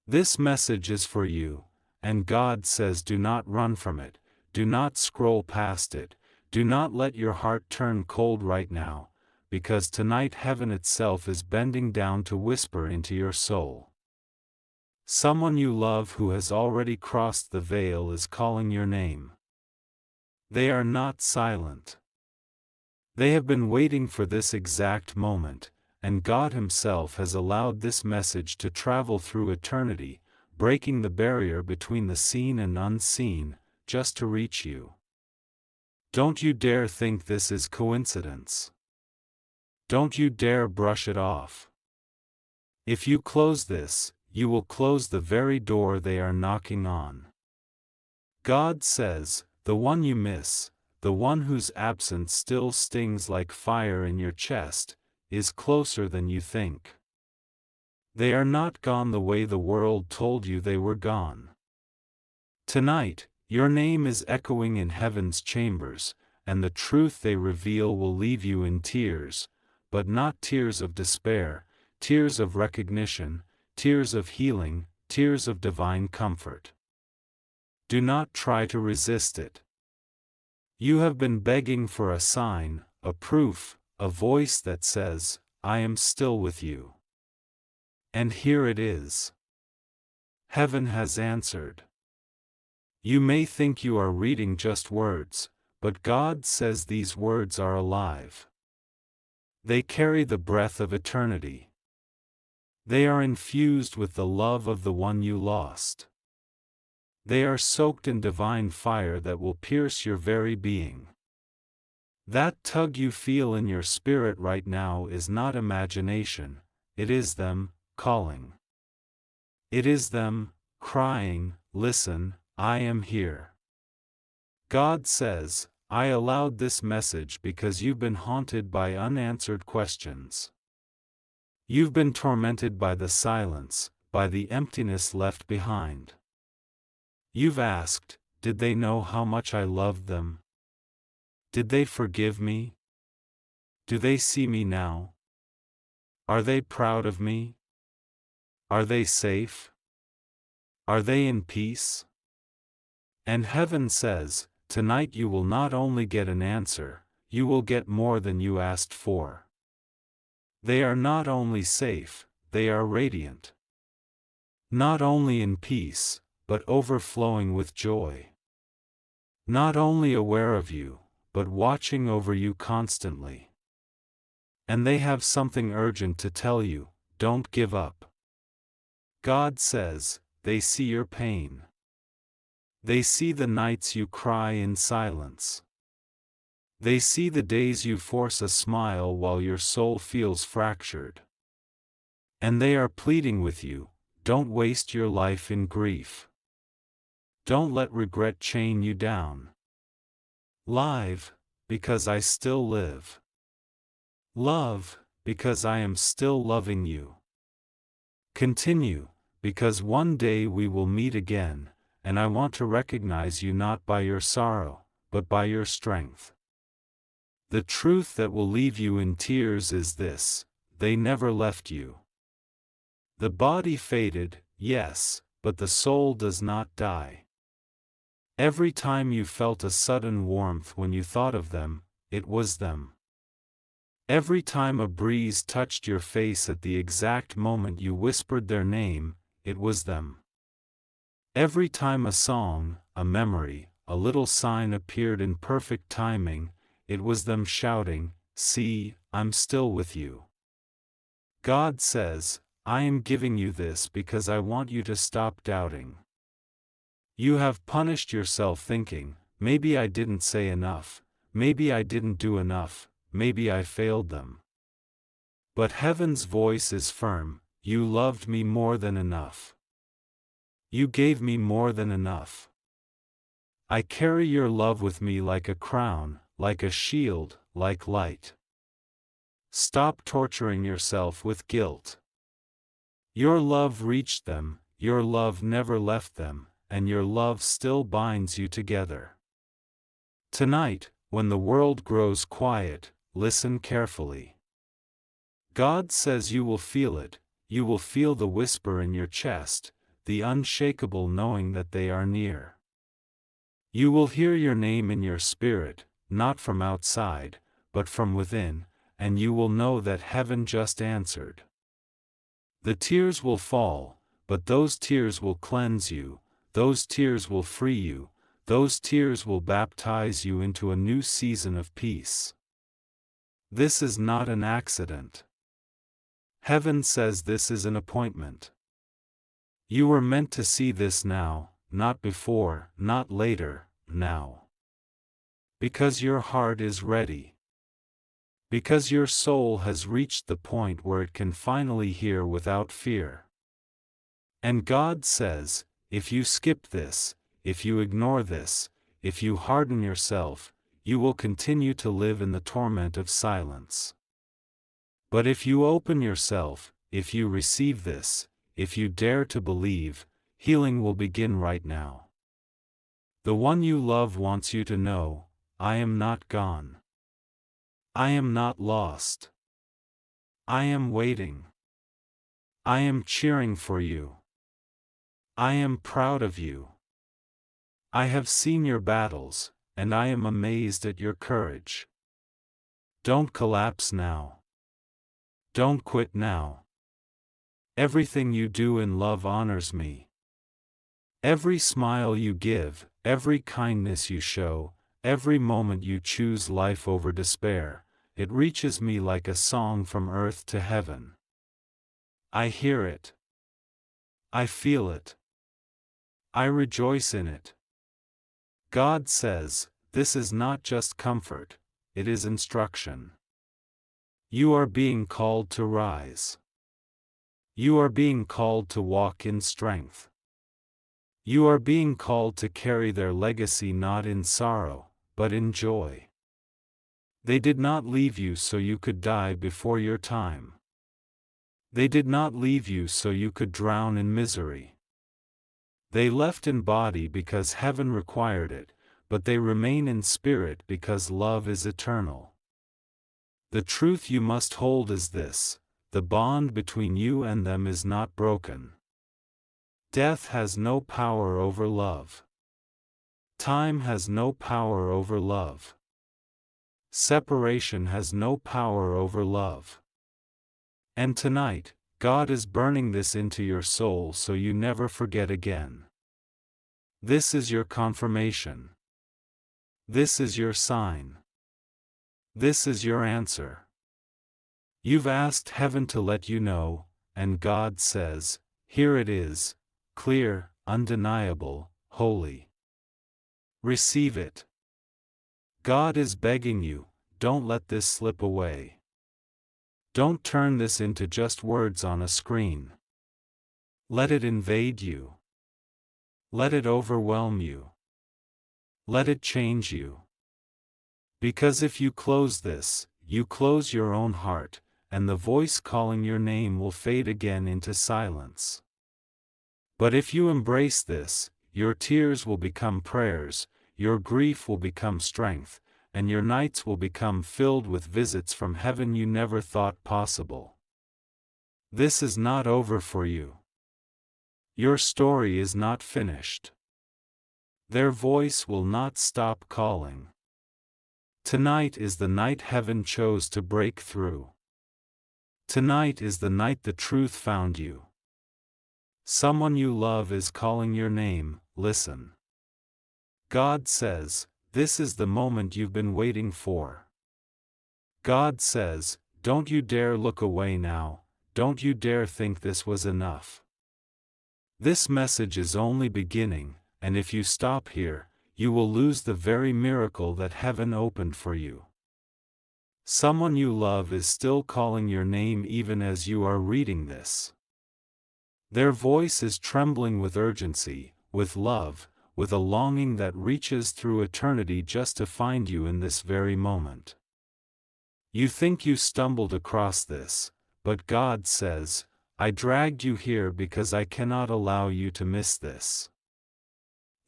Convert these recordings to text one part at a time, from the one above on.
This message is for you, and God says do not run from it, do not scroll past it, do not let your heart turn cold right now, because tonight heaven itself is bending down to whisper into your soul. Someone you love who has already crossed the veil is calling your name. They are not silent. They have been waiting for this exact moment, and God Himself has allowed this message to travel through eternity, breaking the barrier between the seen and unseen, just to reach you. Don't you dare think this is coincidence. Don't you dare brush it off. If you close this, you will close the very door they are knocking on. God says, the one you miss, the one whose absence still stings like fire in your chest, is closer than you think. They are not gone the way the world told you they were gone. Tonight, your name is echoing in heaven's chambers, and the truth they reveal will leave you in tears, but not tears of despair, tears of recognition, tears of healing, tears of divine comfort. Do not try to resist it. You have been begging for a sign, a proof, a voice that says, I am still with you. And here it is. Heaven has answered. You may think you are reading just words, but God says these words are alive. They carry the breath of eternity. They are infused with the love of the one you lost. They are soaked in divine fire that will pierce your very being. That tug you feel in your spirit right now is not imagination, it is them, calling. It is them, crying, listen, I am here. God says, I allowed this message because you've been haunted by unanswered questions. You've been tormented by the silence, by the emptiness left behind. You've asked, did they know how much I loved them? Did they forgive me? Do they see me now? Are they proud of me? Are they safe? Are they in peace? And heaven says, tonight you will not only get an answer, you will get more than you asked for. They are not only safe, they are radiant. Not only in peace, but overflowing with joy. Not only aware of you, but watching over you constantly. And they have something urgent to tell you, don't give up. God says, they see your pain. They see the nights you cry in silence. They see the days you force a smile while your soul feels fractured. And they are pleading with you, don't waste your life in grief. Don't let regret chain you down. Live, because I still live. Love, because I am still loving you. Continue, because one day we will meet again, and I want to recognize you not by your sorrow, but by your strength. The truth that will leave you in tears is this: they never left you. The body faded, yes, but the soul does not die. Every time you felt a sudden warmth when you thought of them, it was them. Every time a breeze touched your face at the exact moment you whispered their name, it was them. Every time a song, a memory, a little sign appeared in perfect timing, it was them shouting, see, I'm still with you. God says, I am giving you this because I want you to stop doubting. You have punished yourself thinking, maybe I didn't say enough, maybe I didn't do enough, maybe I failed them. But heaven's voice is firm, you loved me more than enough. You gave me more than enough. I carry your love with me like a crown, like a shield, like light. Stop torturing yourself with guilt. Your love reached them, your love never left them, and your love still binds you together. Tonight, when the world grows quiet, listen carefully. God says you will feel it, you will feel the whisper in your chest, the unshakable knowing that they are near. You will hear your name in your spirit, not from outside, but from within, and you will know that heaven just answered. The tears will fall, but those tears will cleanse you, those tears will free you, those tears will baptize you into a new season of peace. This is not an accident. Heaven says this is an appointment. You were meant to see this now, not before, not later, now. Because your heart is ready. Because your soul has reached the point where it can finally hear without fear. And God says, if you skip this, if you ignore this, if you harden yourself, you will continue to live in the torment of silence. But if you open yourself, if you receive this, if you dare to believe, healing will begin right now. The one you love wants you to know, I am not gone. I am not lost. I am waiting. I am cheering for you. I am proud of you. I have seen your battles, and I am amazed at your courage. Don't collapse now. Don't quit now. Everything you do in love honors me. Every smile you give, every kindness you show, every moment you choose life over despair, it reaches me like a song from earth to heaven. I hear it. I feel it. I rejoice in it. God says, this is not just comfort, it is instruction. You are being called to rise. You are being called to walk in strength. You are being called to carry their legacy not in sorrow, but in joy. They did not leave you so you could die before your time. They did not leave you so you could drown in misery. They left in body because heaven required it, but they remain in spirit because love is eternal. The truth you must hold is this: the bond between you and them is not broken. Death has no power over love. Time has no power over love. Separation has no power over love. And tonight, God is burning this into your soul so you never forget again. This is your confirmation. This is your sign. This is your answer. You've asked heaven to let you know, and God says, here it is, clear, undeniable, holy. Receive it. God is begging you, don't let this slip away. Don't turn this into just words on a screen. Let it invade you. Let it overwhelm you. Let it change you. Because if you close this, you close your own heart, and the voice calling your name will fade again into silence. But if you embrace this, your tears will become prayers, your grief will become strength, and your nights will become filled with visits from heaven you never thought possible. This is not over for you. Your story is not finished. Their voice will not stop calling. Tonight is the night heaven chose to break through. Tonight is the night the truth found you. Someone you love is calling your name, listen. God says, this is the moment you've been waiting for. God says, don't you dare look away now, don't you dare think this was enough. This message is only beginning, and if you stop here, you will lose the very miracle that heaven opened for you. Someone you love is still calling your name even as you are reading this. Their voice is trembling with urgency, with love, with a longing that reaches through eternity just to find you in this very moment. You think you stumbled across this, but God says, I dragged you here because I cannot allow you to miss this.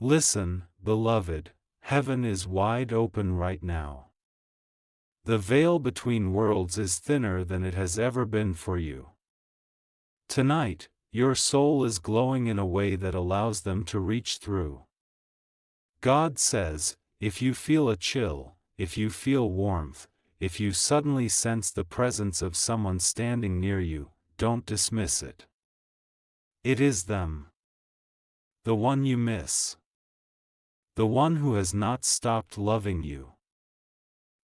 Listen, beloved, heaven is wide open right now. The veil between worlds is thinner than it has ever been for you. Tonight, Your soul is glowing in a way that allows them to reach through. God says, if you feel a chill, if you feel warmth, if you suddenly sense the presence of someone standing near you, don't dismiss it. It is them. The one you miss. The one who has not stopped loving you.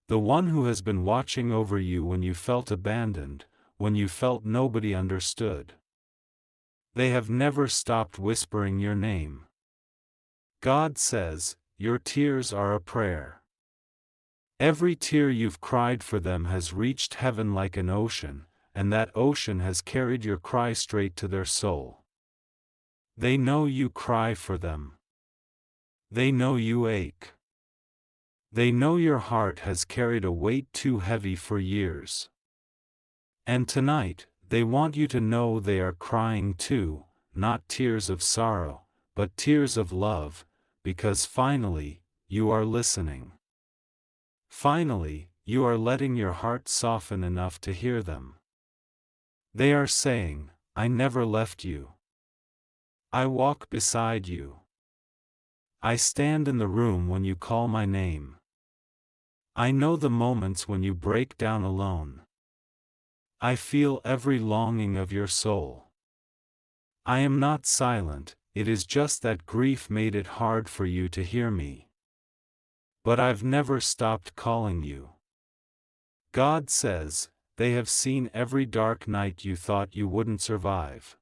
The one who has been watching over you when you felt abandoned, when you felt nobody understood. They have never stopped whispering your name. God says, your tears are a prayer. Every tear you've cried for them has reached heaven like an ocean, and that ocean has carried your cry straight to their soul. They know you cry for them. They know you ache. They know your heart has carried a weight too heavy for years. And tonight, they want you to know they are crying too, not tears of sorrow, but tears of love, because finally, you are listening. Finally, you are letting your heart soften enough to hear them. They are saying, I never left you. I walk beside you. I stand in the room when you call my name. I know the moments when you break down alone. I feel every longing of your soul. I am not silent, it is just that grief made it hard for you to hear me. But I've never stopped calling you. God says, they have seen every dark night you thought you wouldn't survive.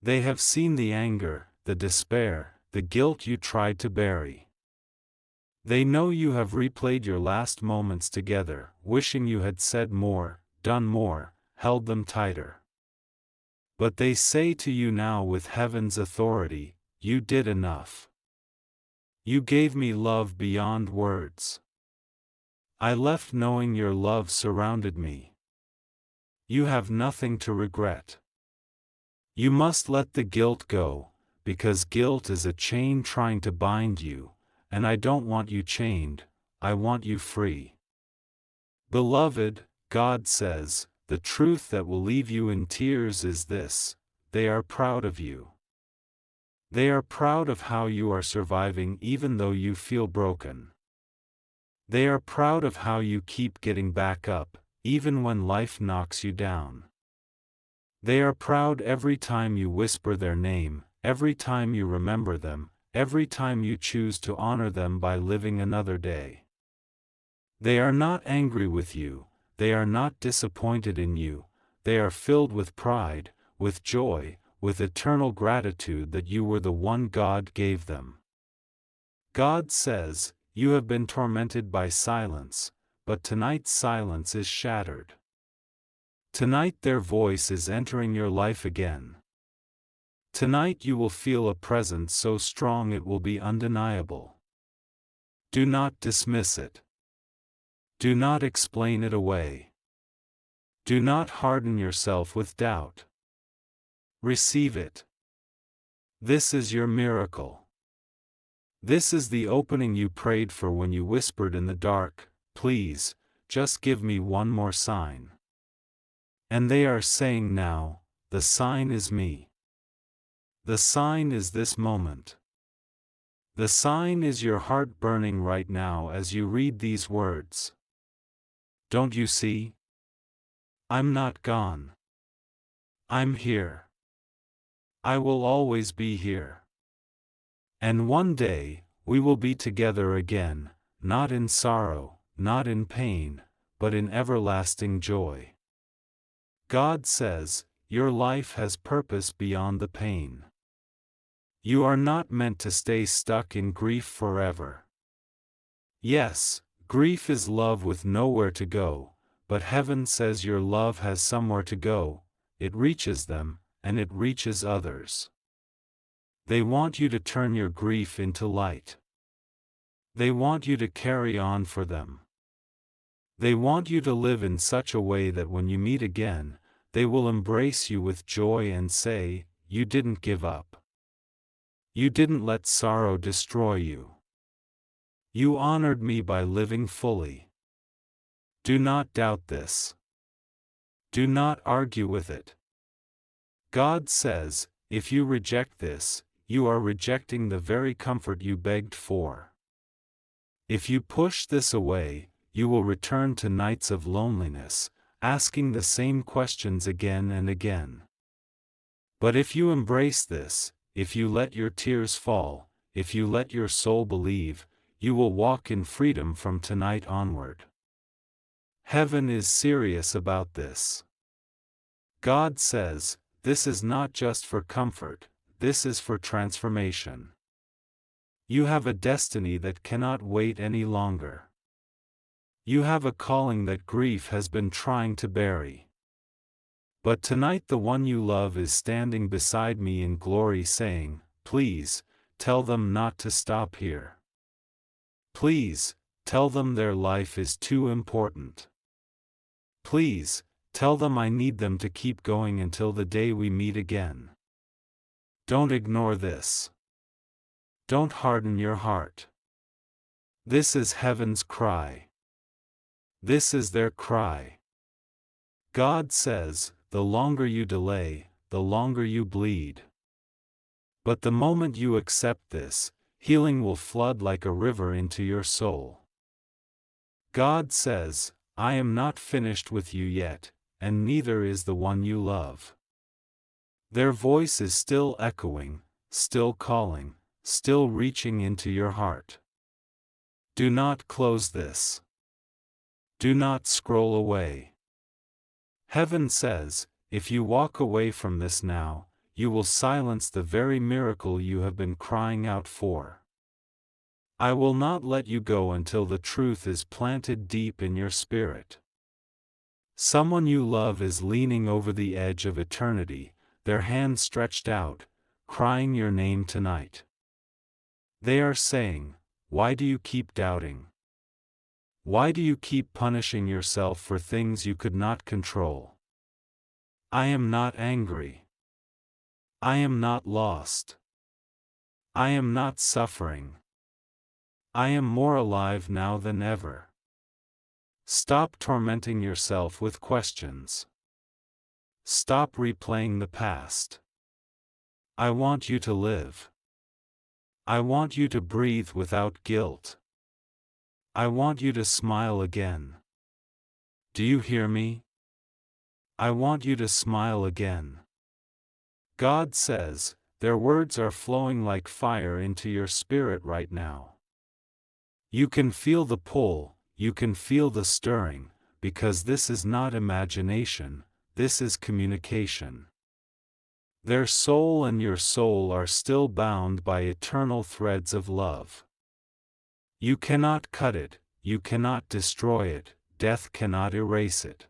They have seen the anger, the despair, the guilt you tried to bury. They know you have replayed your last moments together, wishing you had said more, done more, held them tighter. But they say to you now with heaven's authority, you did enough. You gave me love beyond words. I left knowing your love surrounded me. You have nothing to regret. You must let the guilt go, because guilt is a chain trying to bind you, and I don't want you chained, I want you free. Beloved, God says, the truth that will leave you in tears is this: they are proud of you. They are proud of how you are surviving even though you feel broken. They are proud of how you keep getting back up, even when life knocks you down. They are proud every time you whisper their name, every time you remember them, every time you choose to honor them by living another day. They are not angry with you, they are not disappointed in you, they are filled with pride, with joy, with eternal gratitude that you were the one God gave them. God says, you have been tormented by silence, but tonight's silence is shattered. Tonight their voice is entering your life again. Tonight you will feel a presence so strong it will be undeniable. Do not dismiss it. Do not explain it away. Do not harden yourself with doubt. Receive it. This is your miracle. This is the opening you prayed for when you whispered in the dark, please, just give me one more sign. And they are saying now, the sign is me. The sign is this moment. The sign is your heart burning right now as you read these words. Don't you see? I'm not gone. I'm here. I will always be here. And one day, we will be together again, not in sorrow, not in pain, but in everlasting joy. God says, your life has purpose beyond the pain. You are not meant to stay stuck in grief forever. Yes, grief is love with nowhere to go, but heaven says your love has somewhere to go, it reaches them, and it reaches others. They want you to turn your grief into light. They want you to carry on for them. They want you to live in such a way that when you meet again, they will embrace you with joy and say, you didn't give up. You didn't let sorrow destroy you. You honored me by living fully. Do not doubt this. Do not argue with it. God says, if you reject this, you are rejecting the very comfort you begged for. If you push this away, you will return to nights of loneliness, asking the same questions again and again. But if you embrace this, if you let your tears fall, if you let your soul believe, you will walk in freedom from tonight onward. Heaven is serious about this. God says, this is not just for comfort, this is for transformation. You have a destiny that cannot wait any longer. You have a calling that grief has been trying to bury. But tonight the one you love is standing beside me in glory saying, please, tell them not to stop here. Please, tell them their life is too important. Please, tell them I need them to keep going until the day we meet again. Don't ignore this. Don't harden your heart. This is heaven's cry. This is their cry. God says, the longer you delay, the longer you bleed. But the moment you accept this, healing will flood like a river into your soul. God says, I am not finished with you yet, and neither is the one you love. Their voice is still echoing, still calling, still reaching into your heart. Do not close this. Do not scroll away. Heaven says, if you walk away from this now, you will silence the very miracle you have been crying out for. I will not let you go until the truth is planted deep in your spirit. Someone you love is leaning over the edge of eternity, their hands stretched out, crying your name tonight. They are saying, why do you keep doubting? Why do you keep punishing yourself for things you could not control? I am not angry. I am not lost. I am not suffering. I am more alive now than ever. Stop tormenting yourself with questions. Stop replaying the past. I want you to live. I want you to breathe without guilt. I want you to smile again. Do you hear me? I want you to smile again. God says, their words are flowing like fire into your spirit right now. You can feel the pull, you can feel the stirring, because this is not imagination, this is communication. Their soul and your soul are still bound by eternal threads of love. You cannot cut it, you cannot destroy it, death cannot erase it.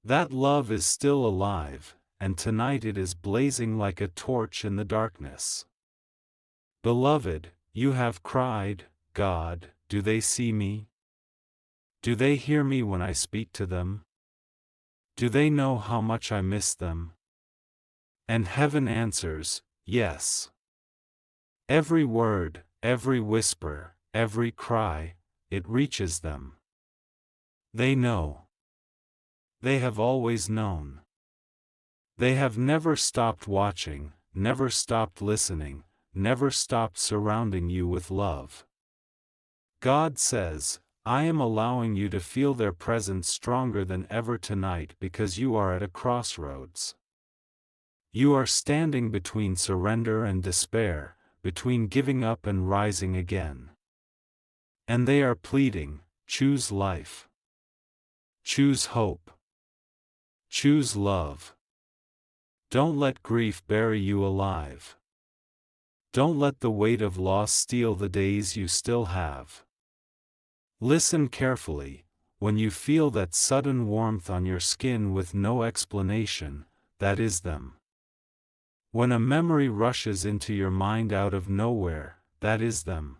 That love is still alive, and tonight it is blazing like a torch in the darkness. Beloved, you have cried, God, do they see me? Do they hear me when I speak to them? Do they know how much I miss them? And heaven answers, yes. Every word, every whisper, every cry, it reaches them. They know. They have always known. They have never stopped watching, never stopped listening, never stopped surrounding you with love. God says, I am allowing you to feel their presence stronger than ever tonight because you are at a crossroads. You are standing between surrender and despair, between giving up and rising again. And they are pleading, choose life. Choose hope. Choose love. Don't let grief bury you alive. Don't let the weight of loss steal the days you still have. Listen carefully, when you feel that sudden warmth on your skin with no explanation, that is them. When a memory rushes into your mind out of nowhere, that is them.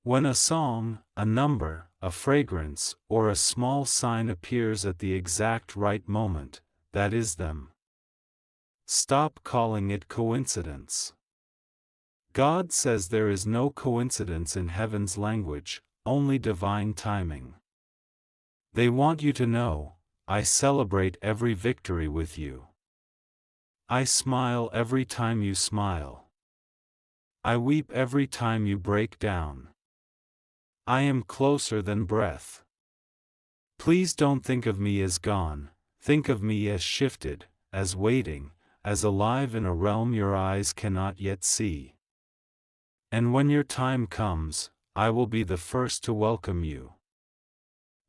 When a song, a number, a fragrance, or a small sign appears at the exact right moment, that is them. Stop calling it coincidence. God says there is no coincidence in heaven's language, only divine timing. They want you to know, I celebrate every victory with you. I smile every time you smile. I weep every time you break down. I am closer than breath. Please don't think of me as gone, think of me as shifted, as waiting, as alive in a realm your eyes cannot yet see. And when your time comes, I will be the first to welcome you.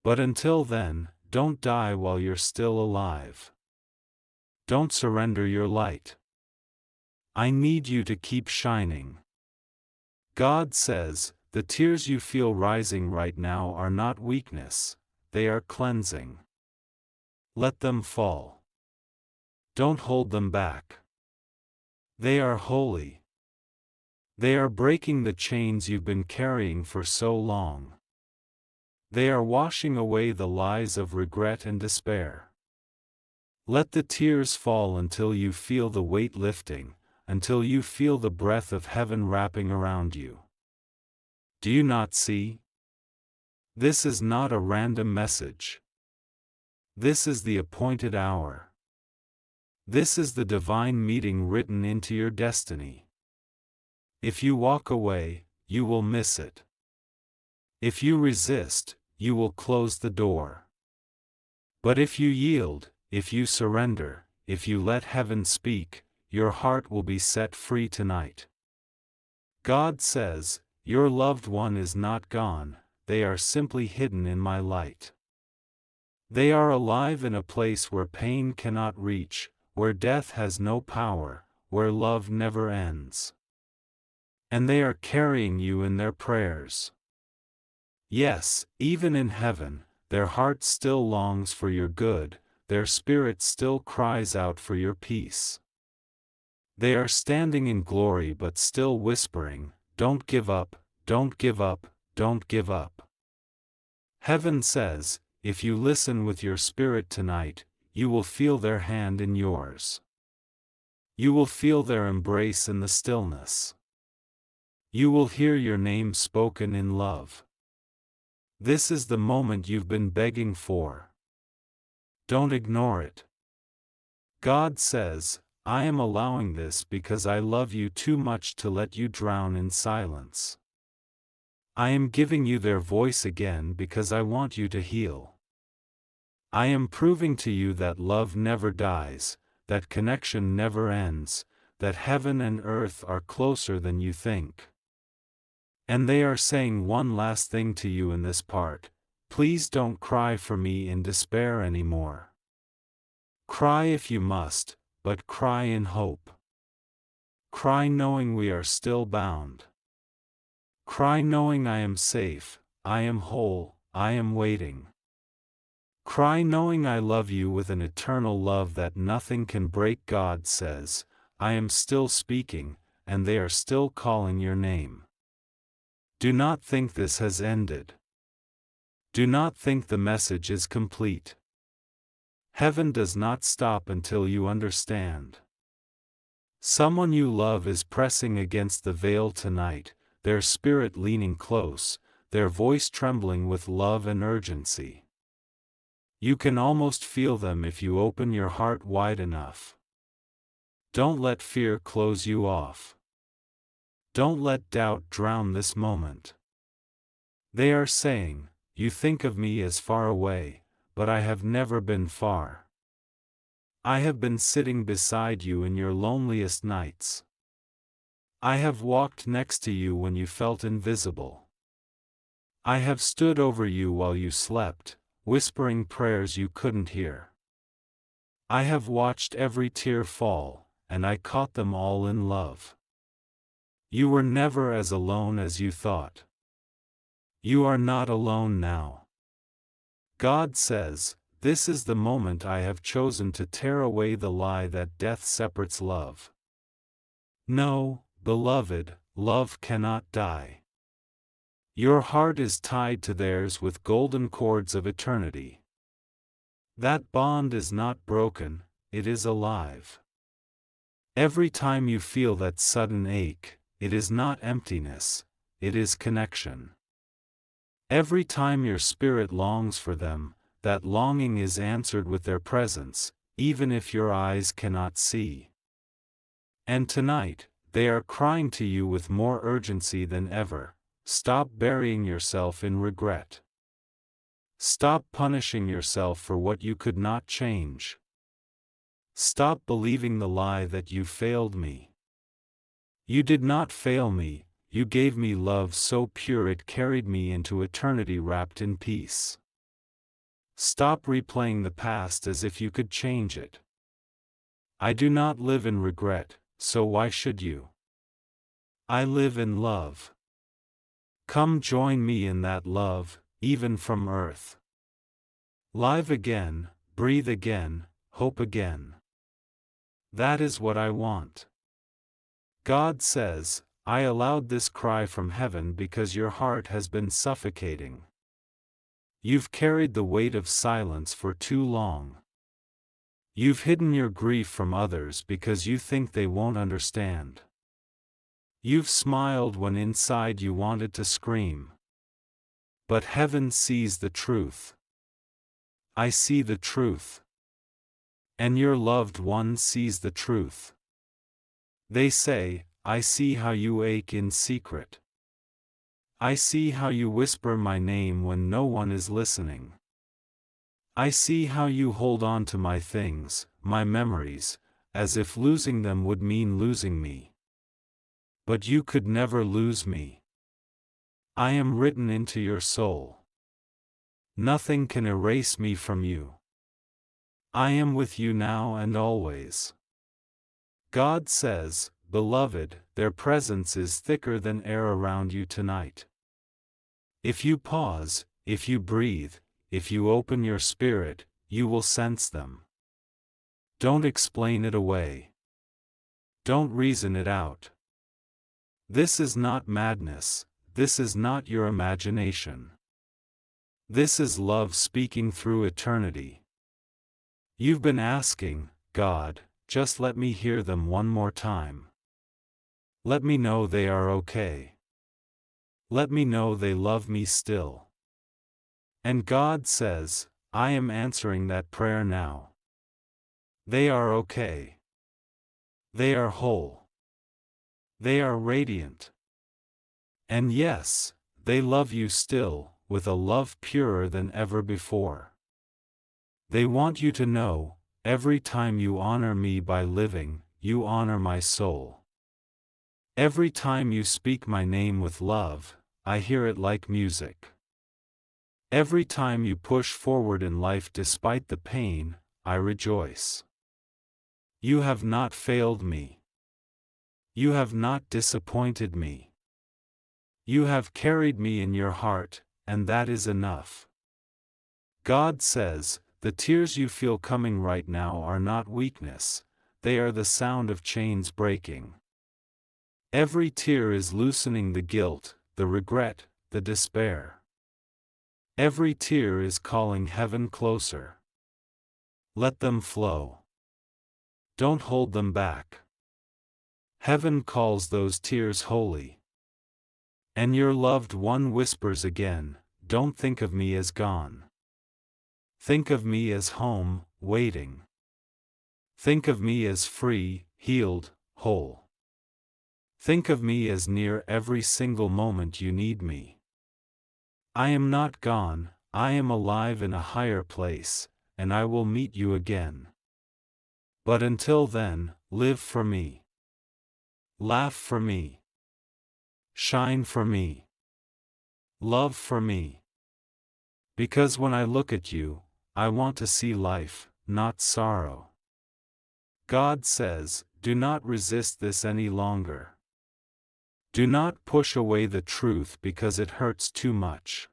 But until then, don't die while you're still alive. Don't surrender your light. I need you to keep shining. God says, the tears you feel rising right now are not weakness, they are cleansing. Let them fall. Don't hold them back. They are holy. They are breaking the chains you've been carrying for so long. They are washing away the lies of regret and despair. Let the tears fall until you feel the weight lifting, until you feel the breath of heaven wrapping around you. Do you not see? This is not a random message. This is the appointed hour. This is the divine meeting written into your destiny. If you walk away, you will miss it. If you resist, you will close the door. But if you yield, if you surrender, if you let heaven speak, your heart will be set free tonight. God says, your loved one is not gone, they are simply hidden in my light. They are alive in a place where pain cannot reach, where death has no power, where love never ends. And they are carrying you in their prayers. Yes, even in heaven, their heart still longs for your good, their spirit still cries out for your peace. They are standing in glory but still whispering, don't give up, don't give up, don't give up. Heaven says, if you listen with your spirit tonight, you will feel their hand in yours. You will feel their embrace in the stillness. You will hear your name spoken in love. This is the moment you've been begging for. Don't ignore it. God says, I am allowing this because I love you too much to let you drown in silence. I am giving you their voice again because I want you to heal. I am proving to you that love never dies, that connection never ends, that heaven and earth are closer than you think. And they are saying one last thing to you in this part, please don't cry for me in despair anymore. Cry if you must, but cry in hope. Cry knowing we are still bound. Cry knowing I am safe, I am whole, I am waiting. Cry knowing I love you with an eternal love that nothing can break. God says, I am still speaking, and they are still calling your name. Do not think this has ended. Do not think the message is complete. Heaven does not stop until you understand. Someone you love is pressing against the veil tonight, their spirit leaning close, their voice trembling with love and urgency. You can almost feel them if you open your heart wide enough. Don't let fear close you off. Don't let doubt drown this moment. They are saying, you think of me as far away, but I have never been far. I have been sitting beside you in your loneliest nights. I have walked next to you when you felt invisible. I have stood over you while you slept, whispering prayers you couldn't hear. I have watched every tear fall, and I caught them all in love. You were never as alone as you thought. You are not alone now. God says, this is the moment I have chosen to tear away the lie that death separates love. No, beloved, love cannot die. Your heart is tied to theirs with golden cords of eternity. That bond is not broken, it is alive. Every time you feel that sudden ache, it is not emptiness, it is connection. Every time your spirit longs for them, that longing is answered with their presence, even if your eyes cannot see. And tonight, they are crying to you with more urgency than ever. Stop burying yourself in regret. Stop punishing yourself for what you could not change. Stop believing the lie that you failed me. You did not fail me, you gave me love so pure it carried me into eternity wrapped in peace. Stop replaying the past as if you could change it. I do not live in regret, so why should you? I live in love. Come join me in that love, even from earth. Live again, breathe again, hope again. That is what I want. God says, I allowed this cry from heaven because your heart has been suffocating. You've carried the weight of silence for too long. You've hidden your grief from others because you think they won't understand. You've smiled when inside you wanted to scream. But heaven sees the truth. I see the truth. And your loved one sees the truth. They say, I see how you ache in secret. I see how you whisper my name when no one is listening. I see how you hold on to my things, my memories, as if losing them would mean losing me. But you could never lose me. I am written into your soul. Nothing can erase me from you. I am with you now and always. God says, beloved, their presence is thicker than air around you tonight. If you pause, if you breathe, if you open your spirit, you will sense them. Don't explain it away. Don't reason it out. This is not madness, this is not your imagination. This is love speaking through eternity. You've been asking, God, just let me hear them one more time. Let me know they are okay. Let me know they love me still. And God says, I am answering that prayer now. They are okay. They are whole. They are radiant. And yes, they love you still, with a love purer than ever before. They want you to know, every time you honor me by living, you honor my soul. Every time you speak my name with love, I hear it like music. Every time you push forward in life despite the pain, I rejoice. You have not failed me. You have not disappointed me. You have carried me in your heart, and that is enough. God says, the tears you feel coming right now are not weakness, they are the sound of chains breaking. Every tear is loosening the guilt, the regret, the despair. Every tear is calling heaven closer. Let them flow. Don't hold them back. Heaven calls those tears holy. And your loved one whispers again, don't think of me as gone. Think of me as home, waiting. Think of me as free, healed, whole. Think of me as near every single moment you need me. I am not gone, I am alive in a higher place, and I will meet you again. But until then, live for me. Laugh for me. Shine for me. Love for me. Because when I look at you, I want to see life, not sorrow. God says, do not resist this any longer. Do not push away the truth because it hurts too much.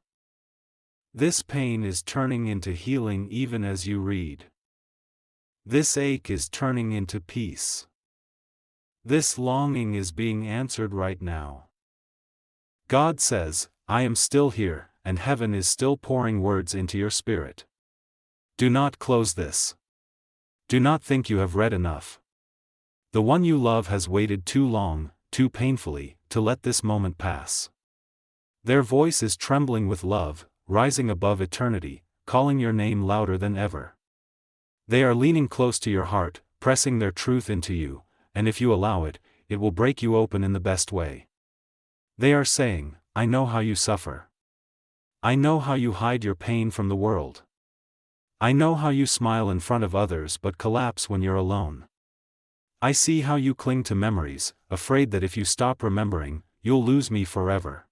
This pain is turning into healing even as you read. This ache is turning into peace. This longing is being answered right now. God says, I am still here, and heaven is still pouring words into your spirit. Do not close this. Do not think you have read enough. The one you love has waited too long, too painfully, to let this moment pass. Their voice is trembling with love, rising above eternity, calling your name louder than ever. They are leaning close to your heart, pressing their truth into you, and if you allow it, it will break you open in the best way. They are saying, I know how you suffer. I know how you hide your pain from the world. I know how you smile in front of others but collapse when you're alone. I see how you cling to memories, afraid that if you stop remembering, you'll lose me forever.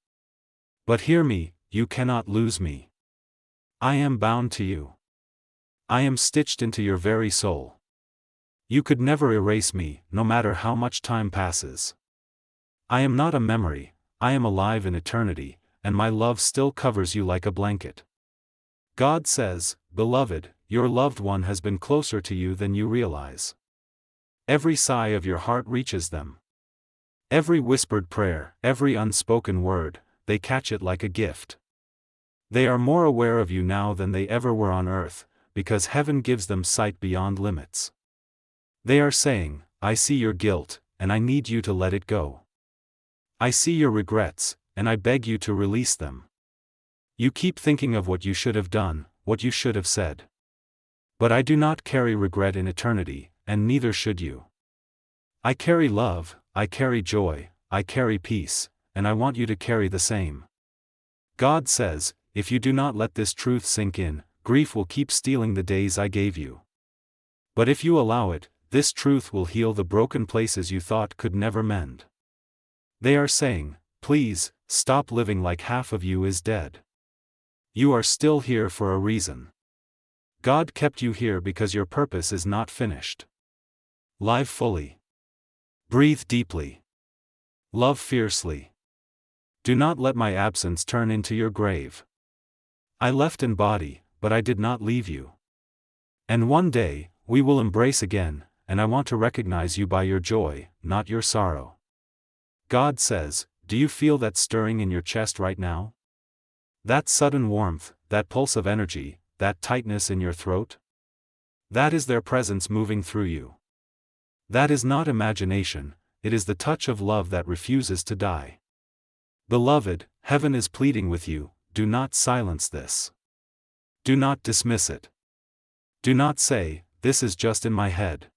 But hear me, you cannot lose me. I am bound to you. I am stitched into your very soul. You could never erase me, no matter how much time passes. I am not a memory, I am alive in eternity, and my love still covers you like a blanket. God says, beloved, your loved one has been closer to you than you realize. Every sigh of your heart reaches them. Every whispered prayer, every unspoken word, they catch it like a gift. They are more aware of you now than they ever were on earth, because heaven gives them sight beyond limits. They are saying, I see your guilt, and I need you to let it go. I see your regrets, and I beg you to release them. You keep thinking of what you should have done, what you should have said. But I do not carry regret in eternity, and neither should you. I carry love, I carry joy, I carry peace, and I want you to carry the same. God says, if you do not let this truth sink in, grief will keep stealing the days I gave you. But if you allow it, this truth will heal the broken places you thought could never mend. They are saying, please, stop living like half of you is dead. You are still here for a reason. God kept you here because your purpose is not finished. Live fully. Breathe deeply. Love fiercely. Do not let my absence turn into your grave. I left in body, but I did not leave you. And one day, we will embrace again, and I want to recognize you by your joy, not your sorrow. God says, do you feel that stirring in your chest right now? That sudden warmth, that pulse of energy, that tightness in your throat? That is their presence moving through you. That is not imagination, it is the touch of love that refuses to die. Beloved, heaven is pleading with you, do not silence this. Do not dismiss it. Do not say, this is just in my head.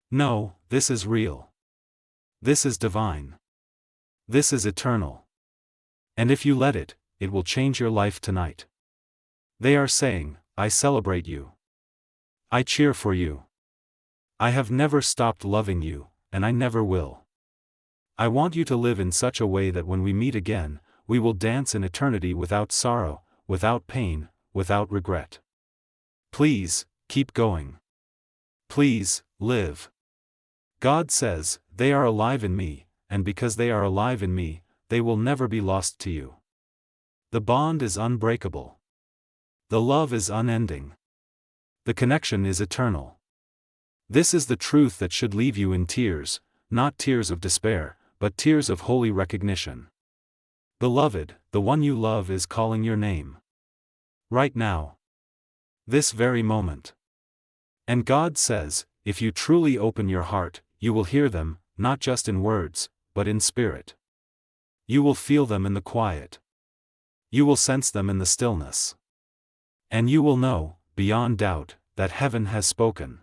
No, this is real. This is divine. This is eternal. And if you let it, it will change your life tonight. They are saying, I celebrate you. I cheer for you. I have never stopped loving you, and I never will. I want you to live in such a way that when we meet again, we will dance in eternity without sorrow, without pain, without regret. Please, keep going. Please, live. God says, they are alive in me, and because they are alive in me, they will never be lost to you. The bond is unbreakable. The love is unending. The connection is eternal. This is the truth that should leave you in tears, not tears of despair, but tears of holy recognition. Beloved, the one you love is calling your name. Right now. This very moment. And God says, if you truly open your heart, you will hear them, not just in words, but in spirit. You will feel them in the quiet. You will sense them in the stillness. And you will know, beyond doubt, that heaven has spoken.